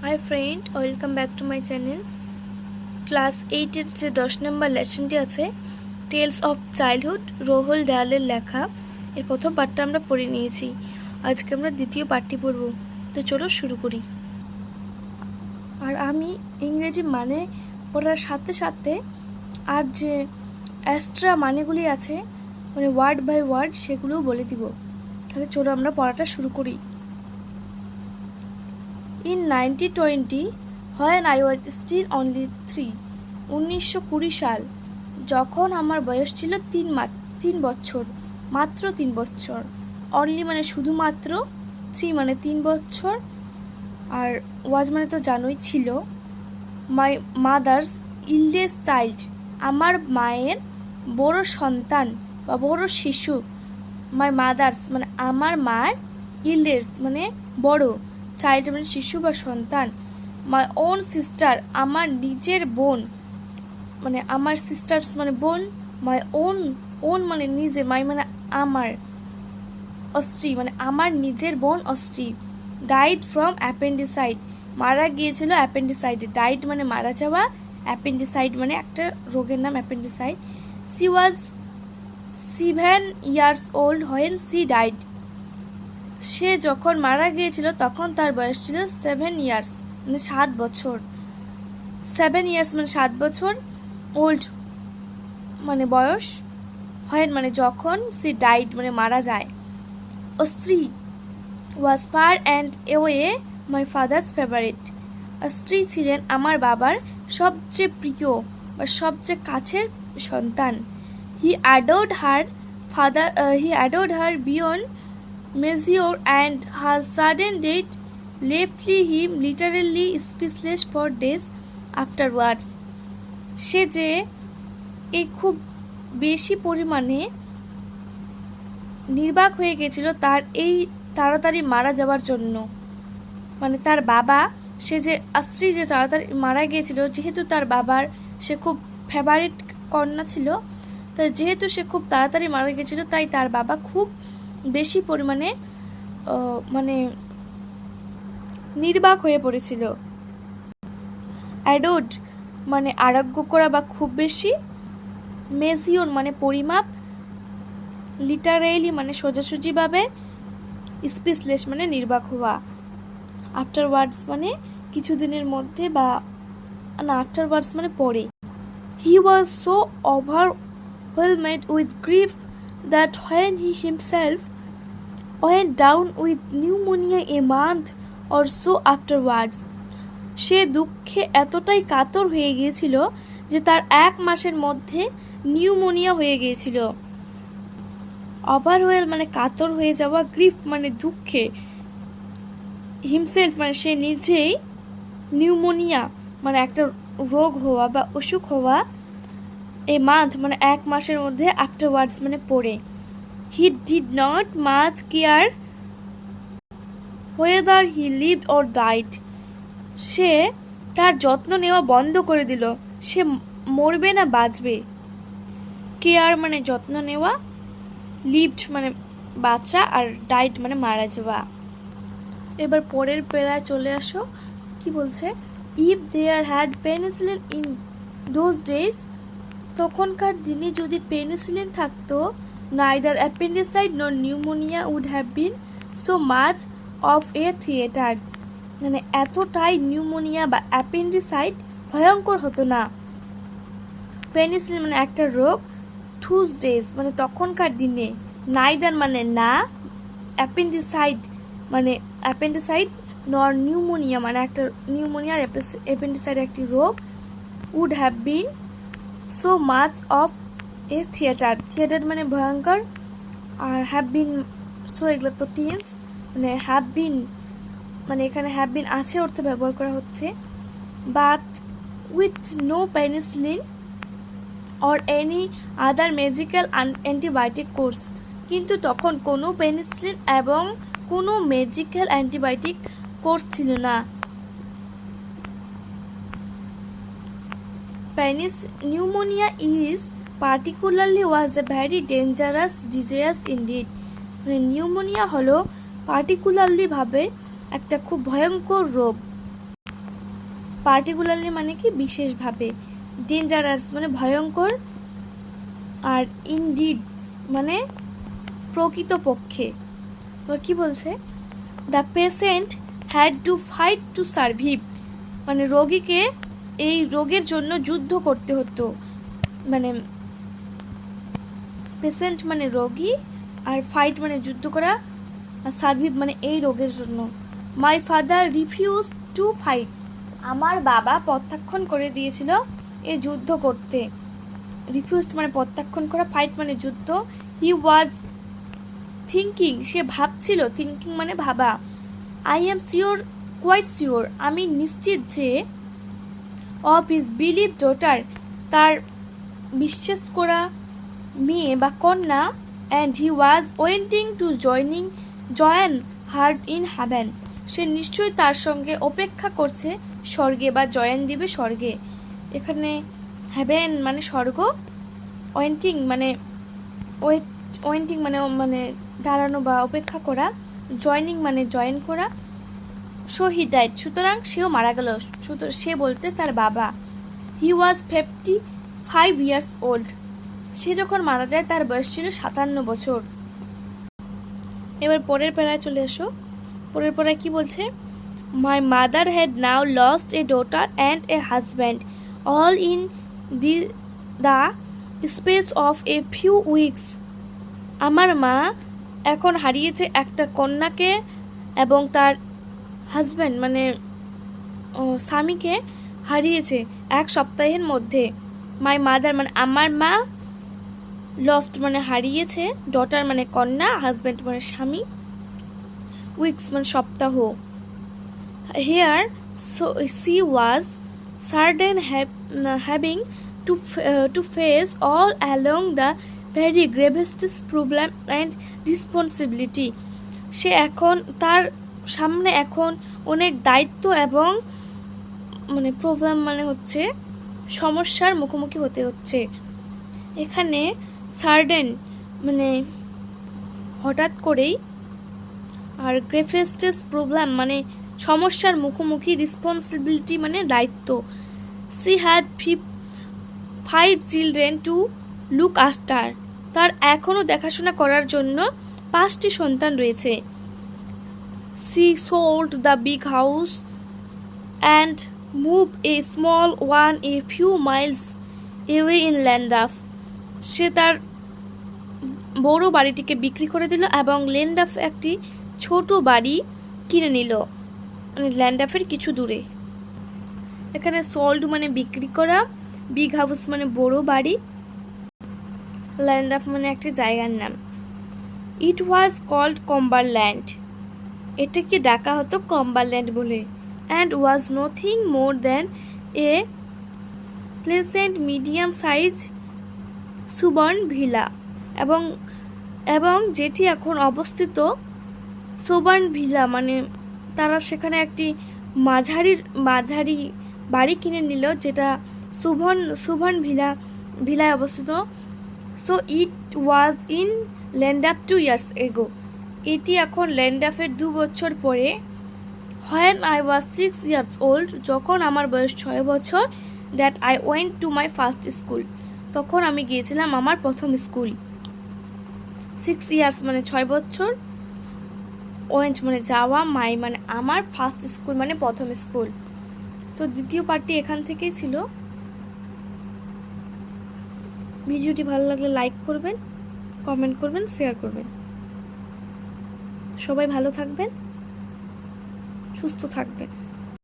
High friend, welcome back to my channel. Class 8-এর যে 10 number লেসনটি আছে, টেলস অফ চাইল্ডহুড, রোহল ডায়ালের লেখা, এর প্রথম পার্টটা আমরা পড়ে নিয়েছি। আজকে আমরা দ্বিতীয় পার্টটি পড়ব। তো চলো শুরু করি। আর আমি ইংরেজি মানে পড়ার সাথে সাথে আর যে এক্সট্রা মানেগুলি আছে, মানে ওয়ার্ড বাই ওয়ার্ড, সেগুলোও বলে দিব। তাহলে চলো আমরা পড়াটা শুরু করি। In 1920, when I was still only 3, 1920 সাল, যখন আমার বয়স ছিল 3 বছর, মাত্র 3 বছর। অনলি মানে শুধুমাত্র, 3 মানে 3 বছর, আর ওয়াজ মানে তো জানোই ছিল। মাই মাদার্স ইল্ডেস্ট চাইল্ড, আমার মায়ের বড় সন্তান বা বড় শিশু। মাই মাদার্স মানে আমার মার, ইল্ডেস্ট মানে বড়, চাইল্ড মানে শিশু বা সন্তান। মাই ওন সিস্টার, আমার নিজের বোন, মানে আমার সিস্টার্স মানে বোন। মাই ওন মানে নিজে, মাই মানে আমার, অস্ট্রি মানে আমার নিজের বোন অস্ট্রি। ডাইড ফ্রম অ্যাপেন্ডিসাইড, মারা গিয়েছিল অ্যাপেন্ডিসাইডে। ডাইড মানে মারা যাওয়া, অ্যাপেন্ডিসাইড মানে একটা রোগের নাম appendicitis. She was 7 years old when she died, সে যখন মারা গিয়েছিল তখন তার বয়স ছিল 7 years মানে 7 বছর। 7 years মানে 7 বছর, ওল্ড মানে বয়স, when মানে যখন, she died মানে মারা যায়। স্ত্রী was far and away my father's favorite, স্ত্রী ছিলেন আমার বাবার সবচেয়ে প্রিয় বা সবচেয়ে কাছের সন্তান। he adored her beyond measure and her sudden death left him literally speechless for days afterwards, সে যে এই খুব বেশি পরিমাণে নির্বাক হয়ে গেছিল তার এই তাড়াতাড়ি মারা যাওয়ার জন্য। মানে তার বাবা, সে যে স্ত্রী যে তাড়াতাড়ি মারা গিয়েছিল, যেহেতু তার বাবার সে খুব ফেভারিট কন্যা ছিল, তাই যেহেতু সে খুব তাড়াতাড়ি মারা গিয়েছিল, তাই তার বাবা খুব বেশি পরিমাণে মানে নির্বাক হয়ে পড়েছিল। অ্যাডোড মানে আরোগ্য করা বা খুব বেশি, মেজিওন মানে পরিমাপ, লিটারেলি মানে সোজাসুজিভাবে, স্পিচলেস মানে নির্বাক হওয়া। আফটারওয়ার্ডস মানে কিছুদিনের মধ্যে, বা না, আফটারওয়ার্ডস মানে পরে। He was so overwhelmed with grief that when he himself went down with pneumonia a month or so afterwards, সে দুঃখে এতটাই কাতর হয়ে গিয়েছিল যে তার 1 মাসের মধ্যে নিউমোনিয়া হয়ে গিয়েছিল। ওভারওয়েল মানে কাতর হয়ে যাওয়া, গ্রিফ মানে দুঃখে, হিমসেলফ মানে সে নিজেই, নিউমোনিয়া মানে একটা রোগ হওয়া বা অসুখ হওয়া, এ মান্থ মানে 1 মাসের মধ্যে, আফটারওয়ার্ডস মানে পরে। He did not much care whether he lived or died, সে তার যত্ন নেওয়া বন্ধ করে দিল, সে মরবে না বাঁচবে। কেয়ার মানে যত্ন নেওয়া, লিভড মানে বাঁচা, আর ডাইড মানে মারা যাওয়া। এবার পরের পেরায় চলে আসো, কি বলছে? If there had penicillin in those days, তখনকার দিনে যদি পেনিসিলিন থাকতো, neither appendicitis nor pneumonia would have been so much of a theatre, মানে এতটাই নিউমোনিয়া বা অ্যাপেন্ডিসাইড ভয়ঙ্কর হতো না। পেনিসিলিন মানে একটা রোগ, থুজ ডেজ মানে তখনকার দিনে, নাইদার মানে না, অ্যাপেন্ডিসাইড মানে অ্যাপেন্ডিসাইড, নর নিউমোনিয়া মানে একটা নিউমোনিয়ার অ্যাপেন্ডিসাইড একটি রোগ, would have been so much of a theatre, theatre মানে ভয়ঙ্কর, আর হ্যাভ বিন সো এগুলো তো টেন্স, মানে হ্যাভ বিন মানে এখানে হ্যাভ বিন আছে অর্থে ব্যবহার করা হচ্ছে। But with no penicillin or any other magical antibiotic course, কিন্তু তখন কোনো পেনিসিলিন এবং কোনো ম্যাজিক্যাল অ্যান্টিবায়োটিক কোর্স ছিল না। Pneumonia is particularly was A vary dangerous disease indeed, মানে নিউমোনিয়া হলো পার্টিকুলারলি ভাবে একটা খুব ভয়ঙ্কর রোগ। পার্টিকুলারলি মানে কি বিশেষভাবে, ডেঞ্জারাস মানে ভয়ঙ্কর, আর ইনডিড মানে প্রকৃতপক্ষে। তো কি বলছে, the patient had to fight to survive, মানে রোগীকে এই রোগের জন্য যুদ্ধ করতে হতো, মানে পেশেন্ট মানে রোগী, আর ফাইট মানে যুদ্ধ করা, আর সার্ভিভ মানে এই রোগের জন্য। My father refuse to fight, আমার বাবা প্রত্যাখ্যান করে দিয়েছিল এই যুদ্ধ করতে। রিফিউজড মানে প্রত্যাখ্যান করা, ফাইট মানে যুদ্ধ। হি ওয়াজ থিঙ্কিং, সে ভাবছিল, থিঙ্কিং মানে ভাবা। I am sure, quite sure, আমি নিশ্চিত যে, অফ হিজ বিলিভ ডটার, তার বিশ্বাস করা মেয়ে বা কন্যা, and he was waiting to join her in heaven, সে নিশ্চয়ই তার সঙ্গে অপেক্ষা করছে স্বর্গে, বা জয়েন দিবে স্বর্গে। এখানে হ্যাভেন মানে স্বর্গ, ওয়েটিং মানে ওয়েটিং মানে দাঁড়ানো বা অপেক্ষা করা, জয়নিং মানে জয়েন করা। সো হি ডাইড, সুতরাং সেও মারা গেল। সে বলতে তার বাবা। হি ওয়াজ 55 ইয়ার্স ওল্ড, সে যখন মারা যায় তার বয়স ছিল 57 বছর। এবার পরের প্যারায় চলে এসো। পরের প্যারায় কি বলছে, my mother had now lost A daughter and a husband all in the space of a few weeks, আমার মা এখন হারিয়েছে একটা কন্যাকে এবং তার হাজব্যান্ড মানে স্বামীকে হারিয়েছে এক সপ্তাহের মধ্যে। মাই মাদার মানে আমার মা, লস্ট মানে হারিয়েছে, ডটার মানে কন্যা, হাজব্যান্ড মানে স্বামী, উইকস মানে সপ্তাহ। Here she was certain having to face all along the very gravest problem and responsibility, সে এখন তার সামনে এখন অনেক দায়িত্ব এবং মানে প্রবলেম মানে হচ্ছে সমস্যার মুখোমুখি হতে হচ্ছে। এখানে সার্ডেন মানে হঠাৎ করেই, আর গ্রেভেস্টেস্ট প্রবলেম মানে সমস্যার মুখোমুখি, রেসপন্সিবিলিটি মানে দায়িত্ব। She had 5 children to look after, তার এখনও দেখাশোনা করার জন্য 5টি সন্তান রয়েছে। She sold the big house and move a small one a few miles away in Llandaff, সে তার বড় বাড়িটিকে বিক্রি করে দিল এবং ল্যান্ডাফ একটি ছোট বাড়ি কিনে নিল, মানে ল্যান্ডাফের কিছু দূরে। এখানে সোল্ড মানে বিক্রি করা, বিগ হাউস মানে বড় বাড়ি, ল্যান্ডাফ মানে একটি জায়গার নাম। ইট ওয়াজ কল্ড কাম্বারল্যান্ড, এটাকে ডাকা হতো কাম্বারল্যান্ড বলে। And was nothing more than a pleasant medium size suburban villa, এবং যেটি এখন অবস্থিত সুবার্ন ভিলা, মানে তারা সেখানে একটি মাঝারি বাড়ি কিনে নিল, যেটা সুবার্ন ভিলায় অবস্থিত। So it was in Llandaff 2 years ago, এটি এখন ল্যান্ডাফের 2 বছর পরে। When I was 6 years old, যখন আমার বয়স 6 বছর, that I went to my first school, তখন আমি গিয়েছিলাম আমার প্রথম স্কুল। 6 years মানে 6 বছর, ওয়েন্ট মানে যাওয়া, মাই মানে আমার, ফার্স্ট স্কুল মানে প্রথম স্কুল। তো দ্বিতীয় পার্টটি এখান থেকেই ছিল। ভিডিওটি ভালো লাগলে লাইক করবেন, কমেন্ট করবেন, শেয়ার করবেন। সবাই ভালো থাকবেন, সুস্থ থাকবেন।